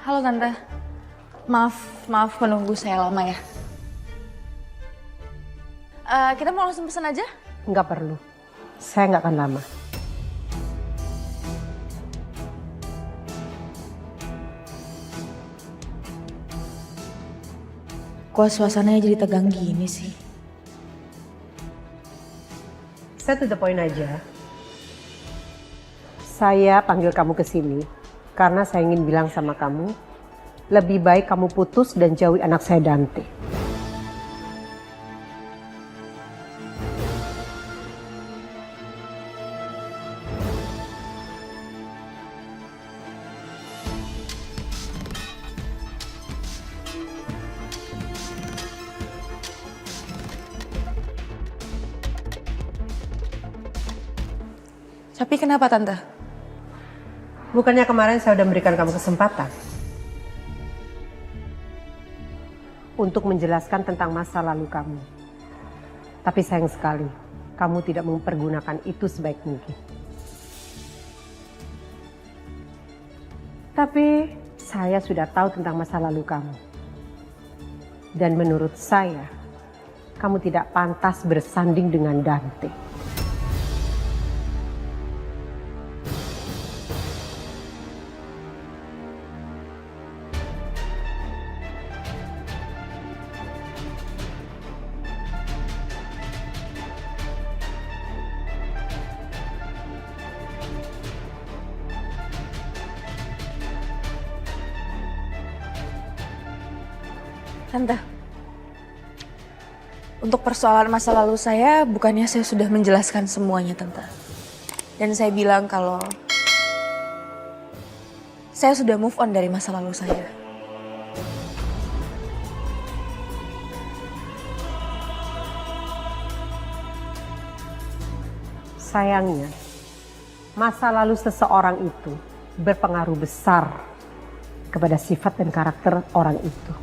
Halo Tante. Maaf menunggu saya lama ya. Kita mau langsung pesan aja? Nggak perlu. Saya nggak akan lama. Kok suasananya jadi tegang gini sih? Saya to the point aja. Saya panggil kamu ke sini karena saya ingin bilang sama kamu, lebih baik kamu putus dan jauhi anak saya Dante. Tapi kenapa Tante? Bukannya kemarin saya sudah memberikan kamu kesempatan untuk menjelaskan tentang masa lalu kamu. Tapi sayang sekali, kamu tidak mempergunakan itu sebaik mungkin. Tapi saya sudah tahu tentang masa lalu kamu. Dan menurut saya, kamu tidak pantas bersanding dengan Dante. Tante, untuk persoalan masa lalu saya, bukannya saya sudah menjelaskan semuanya, Tante. Dan saya bilang kalau saya sudah move on dari masa lalu saya. Sayangnya, masa lalu seseorang itu berpengaruh besar kepada sifat dan karakter orang itu.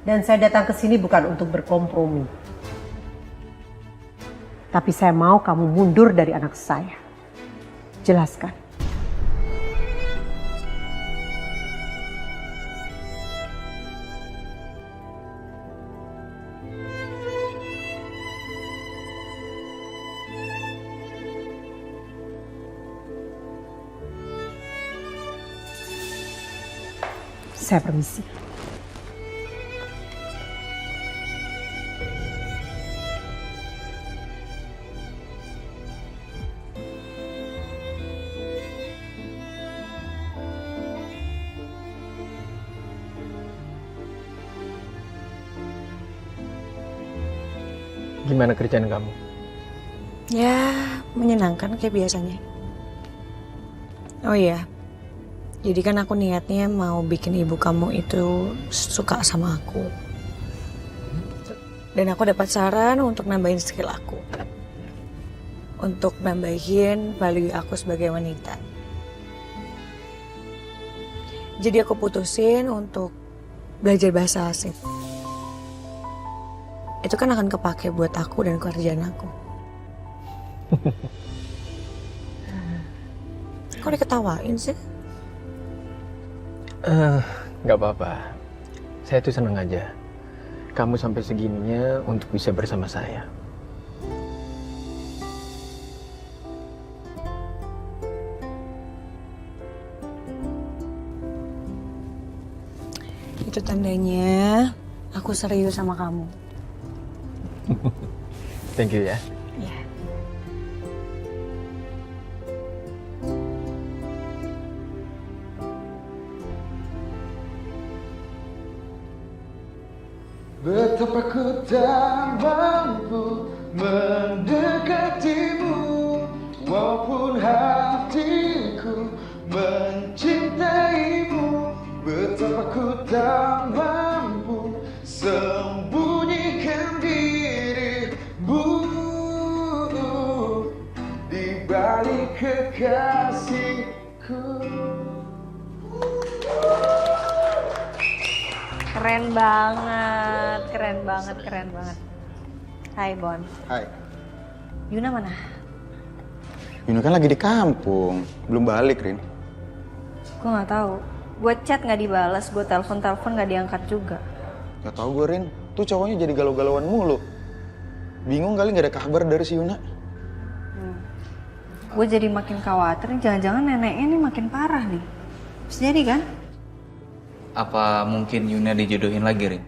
Dan saya datang ke sini bukan untuk berkompromi. Tapi saya mau kamu mundur dari anak saya. Jelaskan. Saya permisi. Gimana kerjaan kamu? Ya, menyenangkan kayak biasanya. Oh iya, jadi kan aku niatnya mau bikin ibu kamu itu suka sama aku. Dan aku dapat saran untuk nambahin skill aku. Untuk nambahin value aku sebagai wanita. Jadi aku putusin untuk belajar bahasa asing. Itu kan akan kepake buat aku dan kerjaan aku. Kok diketawain sih? Nggak apa-apa. Saya tuh senang aja. Kamu sampai segininya untuk bisa bersama saya. Itu tandanya aku serius sama kamu. Thank you ya. Ya. Betapa ku tak mampu mendekatimu, maupun hatiku mencintaimu. Betapa ku tak mampu sembunyikan dirimu di balik kekasihku. Keren banget, keren banget, keren banget. Hai Bon. Hai. Yuna mana? Yuna kan lagi di kampung, belum balik, Rin. Gue nggak tahu. Gue chat nggak dibalas, gue telepon nggak diangkat juga. Gak tau gue, Rin. Tuh cowoknya jadi galau-galauan mulu. Bingung kali gak ada kabar dari si Yuna. Gue jadi makin khawatir, jangan-jangan neneknya nih makin parah nih. Bisa jadi kan? Apa mungkin Yuna dijodohin lagi, Rin?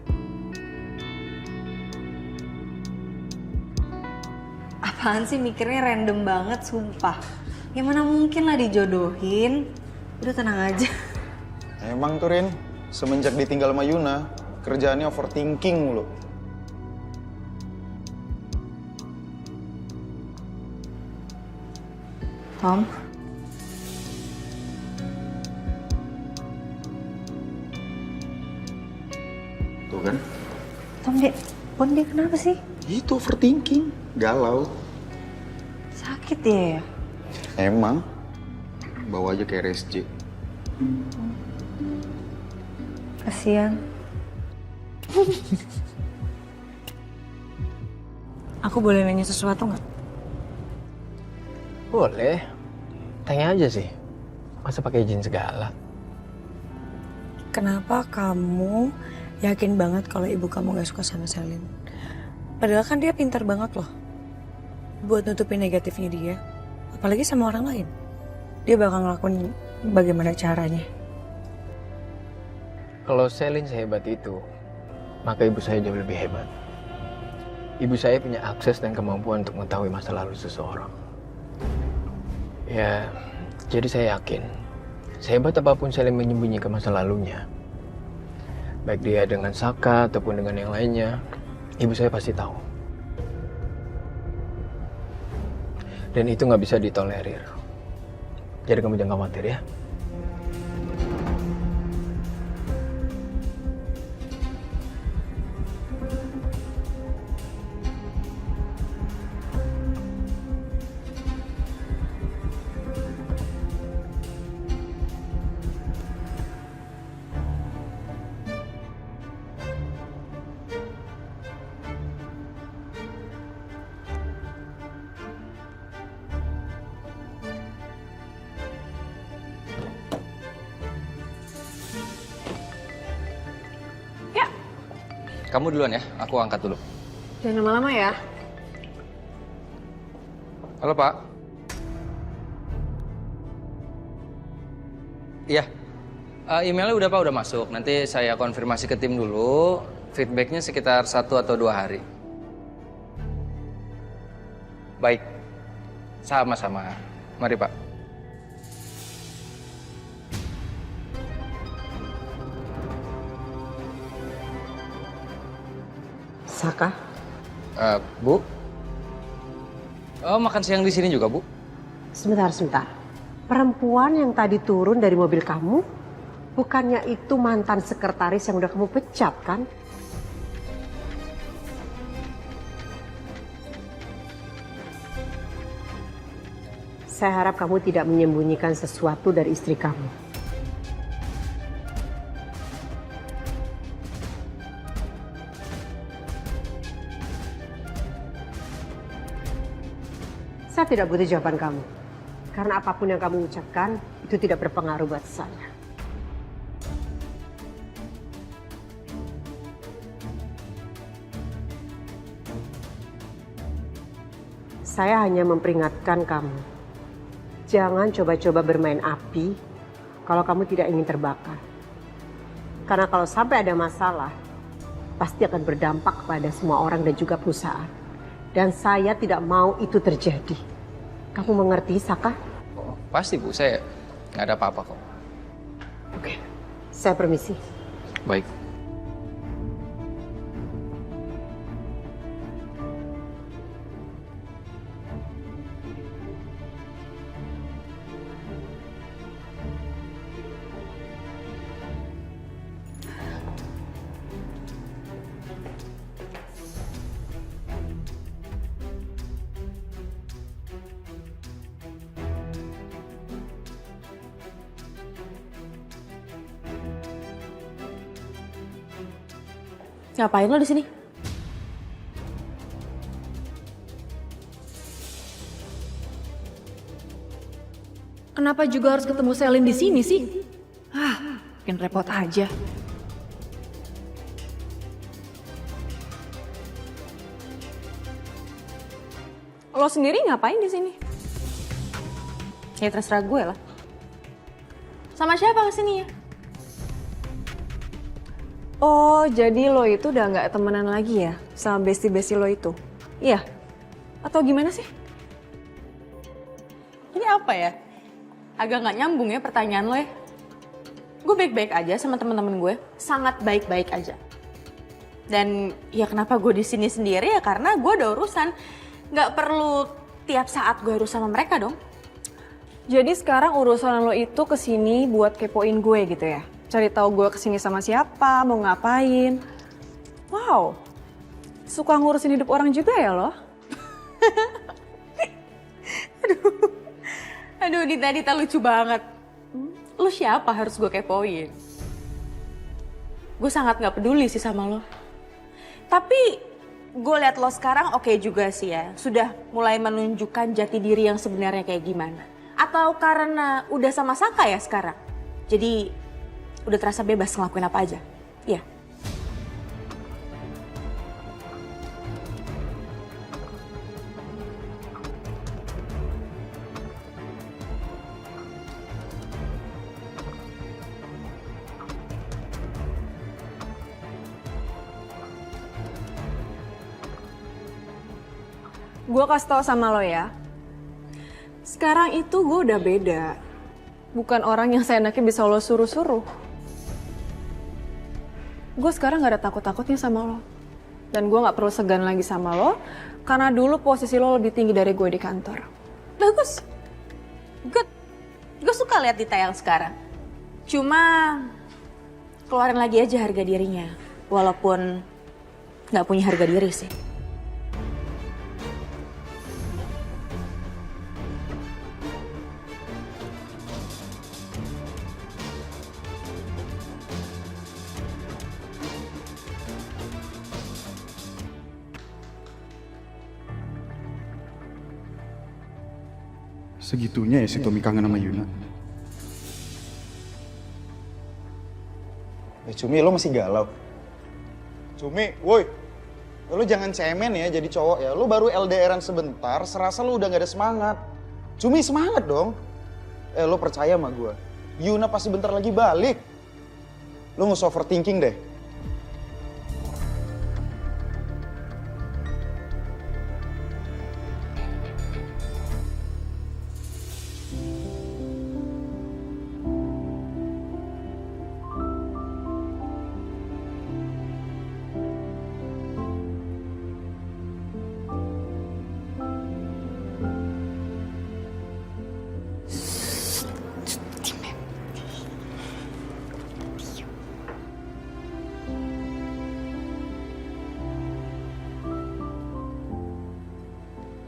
Apaan sih mikirnya random banget, sumpah. Ya mana mungkin lah dijodohin. Udah tenang aja. Emang tuh, Rin. Semenjak ditinggal sama Yuna, kerjaannya overthinking mulu. Tom, Tuh kan? Tom Bon dia kenapa sih? Itu overthinking. Galau. Sakit ya? Emang. Bawa aja ke RSJ. Kasian. Aku boleh nanya sesuatu nggak? Boleh. Tanya aja sih. Masa pakai izin segala? Kenapa kamu yakin banget kalau ibu kamu gak suka sama Selin? Padahal kan dia pintar banget loh buat nutupin negatifnya dia. Apalagi sama orang lain. Dia bakal ngelakuin bagaimana caranya. Kalau Selin sehebat itu, maka ibu saya jauh lebih hebat. Ibu saya punya akses dan kemampuan untuk mengetahui masa lalu seseorang. Ya, jadi saya yakin, sehebat apapun Selin menyembunyikan masa lalunya, baik dia dengan Saka ataupun dengan yang lainnya, ibu saya pasti tahu. Dan itu nggak bisa ditolerir. Jadi kamu jangan khawatir ya. Kamu duluan ya, aku angkat dulu. Jangan lama-lama ya. Halo Pak. Iya, emailnya udah Pak, udah masuk. Nanti saya konfirmasi ke tim dulu. Feedbacknya sekitar 1 atau 2 hari. Baik, sama-sama. Mari Pak. Saka, Bu. Oh, makan siang di sini juga, Bu? sebentar. Perempuan yang tadi turun dari mobil kamu, bukannya itu mantan sekretaris yang udah kamu pecat, kan? Saya harap kamu tidak menyembunyikan sesuatu dari istri kamu. Saya tidak butuh jawaban kamu. Karena apapun yang kamu ucapkan, itu tidak berpengaruh buat saya. Saya hanya memperingatkan kamu. Jangan coba-coba bermain api kalau kamu tidak ingin terbakar. Karena kalau sampai ada masalah, pasti akan berdampak kepada semua orang dan juga perusahaan. Dan saya tidak mau itu terjadi. Kamu mengerti, Saka? Oh, pasti Bu, saya nggak ada apa-apa kok. Oke, saya permisi. Baik. Ngapain lo di sini? Kenapa juga harus ketemu Selin di sini sih? Bikin repot aja. Lo sendiri ngapain di sini? Ya terserah gue lah. Sama siapa kesini ya? Oh, jadi lo itu udah nggak temenan lagi ya sama bestie-bestie lo itu? Iya? Atau gimana sih? Ini apa ya? Agak nggak nyambung ya pertanyaan lo ya. Gue baik-baik aja sama teman-teman gue, sangat baik-baik aja. Dan ya kenapa gue di sini sendiri ya karena gue ada urusan. Nggak perlu tiap saat gue harus sama mereka dong. Jadi sekarang urusan lo itu kesini buat kepoin gue gitu ya? Cari tahu gue kesini sama siapa, mau ngapain. Wow, suka ngurusin hidup orang juga ya lo? Aduh, Dita lucu banget. Lo siapa harus gue kepoin? Gue sangat gak peduli sih sama lo. Tapi gue liat lo sekarang oke juga sih ya. Sudah mulai menunjukkan jati diri yang sebenarnya kayak gimana. Atau karena udah sama Saka ya sekarang? Jadi udah terasa bebas ngelakuin apa aja? Iya. Gue kasih tau sama lo ya, sekarang itu gue udah beda. Bukan orang yang seenaknya bisa lo suruh-suruh. Gue sekarang gak ada takut-takutnya sama lo. Dan gue gak perlu segan lagi sama lo, karena dulu posisi lo lebih tinggi dari gue di kantor. Bagus. Good. Gue suka lihat Dita yang sekarang. Cuma keluarin lagi aja harga dirinya. Walaupun gak punya harga diri sih. Segitunya ya si Tommy kangen sama Yuna. Cumi, lo masih galau? Cumi, woi. Lo jangan cemen ya jadi cowok ya. Lo baru LDRan sebentar, serasa lo udah gak ada semangat. Cumi, semangat dong. Lo percaya sama gue. Yuna pasti bentar lagi balik. Lo gak usah overthinking deh.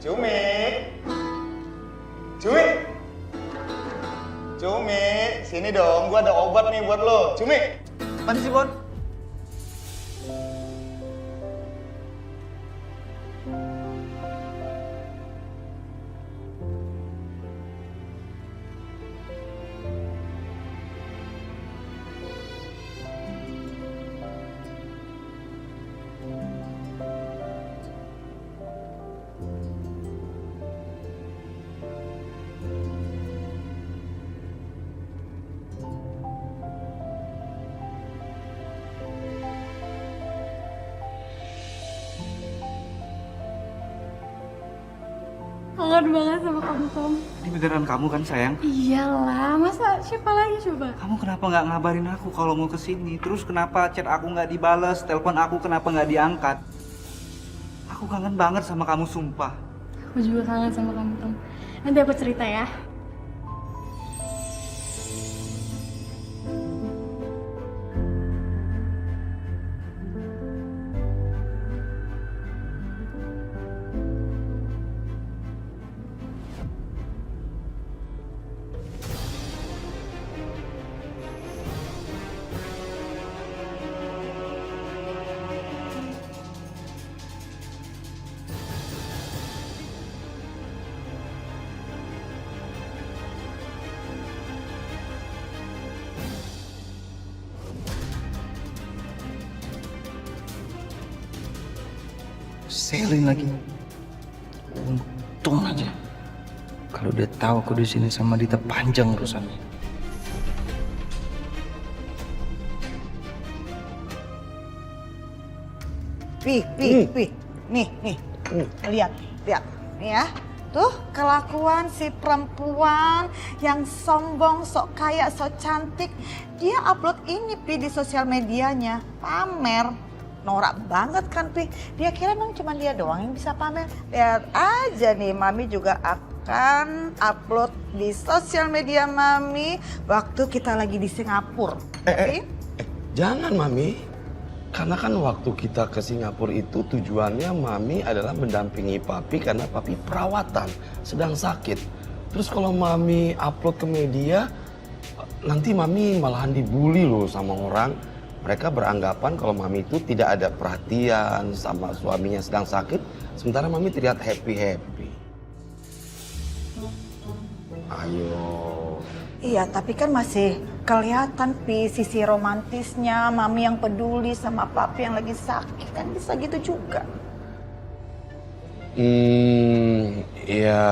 Cumi, Cumi, Cumi, sini dong, gua ada obat nih buat lo. Cumi, mana sih Bon? Kangen banget sama kamu, Tom. Ini beneran kamu kan sayang? Iyalah, masa siapa lagi coba? Kamu kenapa nggak ngabarin aku kalau mau kesini? Terus kenapa chat aku nggak dibales? Telepon aku kenapa nggak diangkat? Aku kangen banget sama kamu, sumpah. Aku juga kangen sama kamu, Tom. Nanti aku cerita ya. Selin lagi. Untung aja. Kalau dia tahu aku di sini sama Dita panjang urusannya. Pi. Nih. Lihat. Nih ya. Tuh kelakuan si perempuan yang sombong, sok kaya, sok cantik. Dia upload ini Pi di sosial medianya. Pamer. Norak banget kan Pi. Dia kira emang cuma dia doang yang bisa pamer. Lihat aja nih, Mami juga akan upload di sosial media Mami waktu kita lagi di Singapura. Jangan Mami. Karena kan waktu kita ke Singapura itu tujuannya Mami adalah mendampingi Papi karena Papi perawatan, sedang sakit. Terus kalau Mami upload ke media, nanti Mami malahan dibully loh sama orang. Mereka beranggapan kalau Mami itu tidak ada perhatian sama suaminya sedang sakit, sementara Mami terlihat happy-happy. Ayo. Iya, tapi kan masih kelihatan Pi sisi romantisnya, Mami yang peduli sama Papi yang lagi sakit, kan bisa gitu juga. Ya,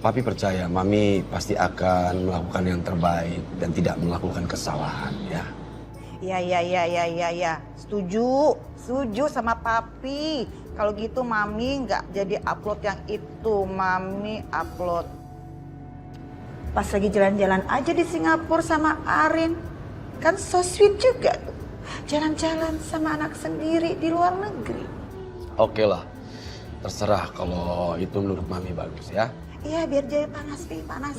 Papi percaya Mami pasti akan melakukan yang terbaik dan tidak melakukan kesalahan ya. Iya. Setuju sama Papi. Kalau gitu Mami nggak jadi upload yang itu, Mami upload pas lagi jalan-jalan aja di Singapura sama Arin. Kan so sweet juga tuh. Jalan-jalan sama anak sendiri di luar negeri. Oke lah, terserah kalau itu menurut Mami bagus ya. Iya, biar jadi panas, Pi. Panas.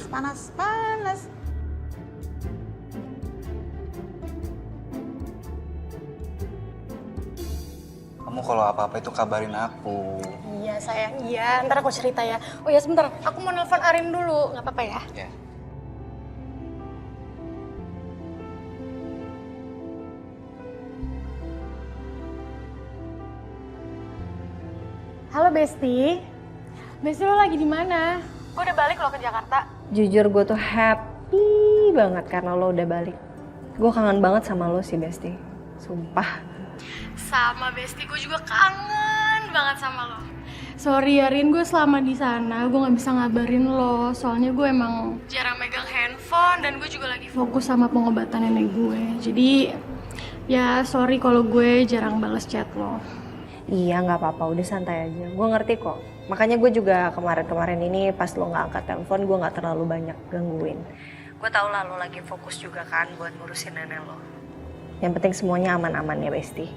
Kamu kalau apa-apa itu kabarin aku. Iya sayang, iya. Ntar aku cerita ya. Oh ya sebentar, aku mau nelpon Arin dulu. Nggak apa-apa ya? Ya. Halo Besti. Besti lo lagi di mana? Gue udah balik lo ke Jakarta. Jujur gue tuh happy banget karena lo udah balik. Gue kangen banget sama lo sih Besti. Sumpah. Sama Besti, gue juga kangen banget sama lo. Sorry ya Rin, gue selama di sana gue nggak bisa ngabarin lo. Soalnya gue emang jarang megang handphone dan gue juga lagi fokus sama pengobatan nenek gue. Jadi ya sorry kalau gue jarang balas chat lo. Iya nggak apa-apa, udah santai aja. Gue ngerti kok. Makanya gue juga kemarin ini pas lo nggak angkat telepon, gue nggak terlalu banyak gangguin. Gue tau lah lo lagi fokus juga kan buat ngurusin nenek lo. Yang penting semuanya aman-aman ya Besti.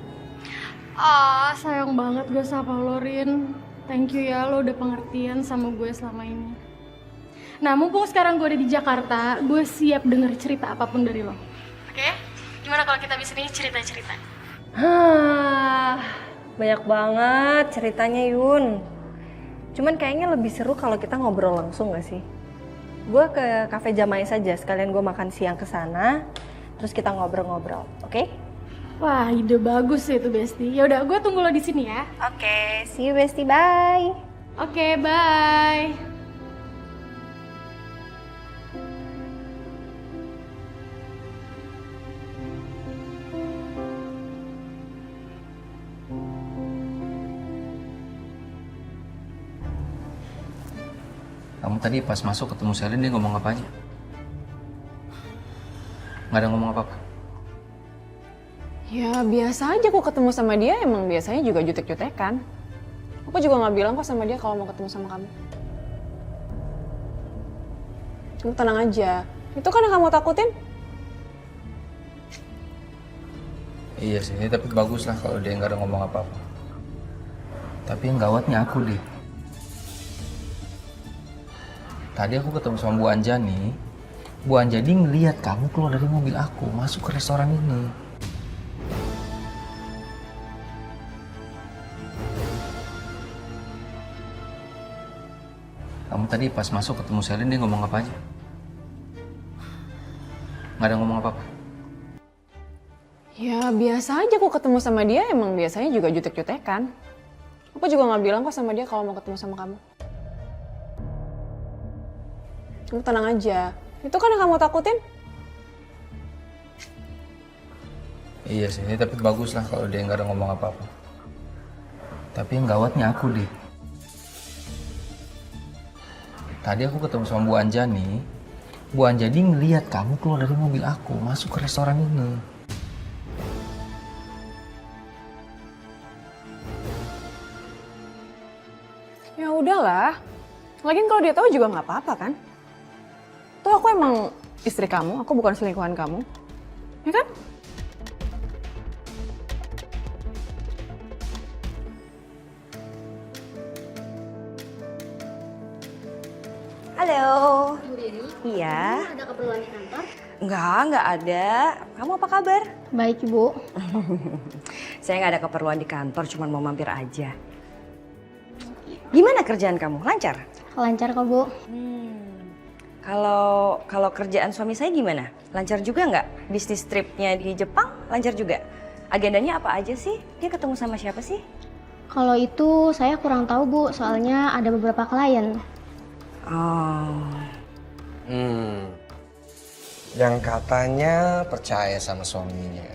Sayang banget gue sama lo Rin. Thank you ya, lo udah pengertian sama gue selama ini. Nah mumpung sekarang gue udah di Jakarta, gue siap denger cerita apapun dari lo. Oke? Gimana kalau kita bisa nih cerita-cerita? Banyak banget ceritanya Yun. Cuman kayaknya lebih seru kalau kita ngobrol langsung gak sih? Gue ke Cafe Jamai saja, sekalian gue makan siang ke sana, terus kita ngobrol-ngobrol, oke? Wah, ide bagus itu Besti. Ya udah, gue tunggu lo di sini ya. Oke, see you Besti, bye. Oke, bye. Kamu tadi pas masuk ketemu Selin, dia ngomong apa aja? Nggak ada ngomong apa-apa? Ya biasa aja kok ketemu sama dia, emang biasanya juga jutek-jutekan. Aku juga nggak bilang kok sama dia kalau mau ketemu sama kamu. Kamu tenang aja, itu kan yang kamu takutin. Iya sih, tapi bagus lah kalau dia nggak ada ngomong apa-apa. Tapi yang gawatnya aku deh. Tadi aku ketemu sama Bu Anjani. Bu Anjani ngeliat kamu keluar dari mobil aku, masuk ke restoran ini. Kamu tadi pas masuk ketemu Selin, dia ngomong apa aja? Nggak ada ngomong apa-apa? Ya biasa aja kok ketemu sama dia, emang biasanya juga jutek-jutekan. Aku juga nggak bilang kok sama dia kalau mau ketemu sama kamu. Kamu tenang aja, itu kan yang kamu takutin. Iya sih, tapi bagus lah kalau dia nggak ada ngomong apa-apa. Tapi yang gawatnya aku deh. Tadi aku ketemu sama Bu Anjani. Bu Anjani ngeliat kamu keluar dari mobil aku, masuk ke restoran ini. Ya udahlah. Lagian kalau dia tahu juga nggak apa-apa kan? Tuh aku emang istri kamu, aku bukan selingkuhan kamu. Ya kan? Halo. Bu Riri, Iya. ada keperluan di kantor? Nggak ada. Kamu apa kabar? Baik, Bu. Saya nggak ada keperluan di kantor, cuma mau mampir aja. Gimana kerjaan kamu? Lancar? Lancar kok, Bu. Kalau kerjaan suami saya gimana? Lancar juga nggak? Bisnis tripnya di Jepang lancar juga? Agendanya apa aja sih? Dia ketemu sama siapa sih? Kalau itu saya kurang tahu, Bu. Soalnya ada beberapa klien. Oh. Yang katanya percaya sama suaminya.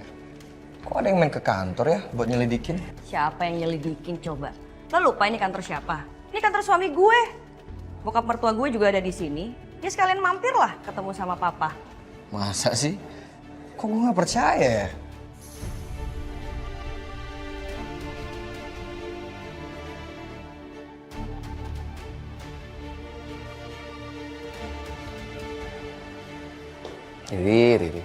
Kok ada yang main ke kantor ya buat nyelidikin? Siapa yang nyelidikin coba? Lo lupa ini kantor siapa? Ini kantor suami gue. Bokap mertua gue juga ada di sini. Ya sekalian mampir lah ketemu sama papa. Masa sih? Kok gue gak percaya ya? Riri.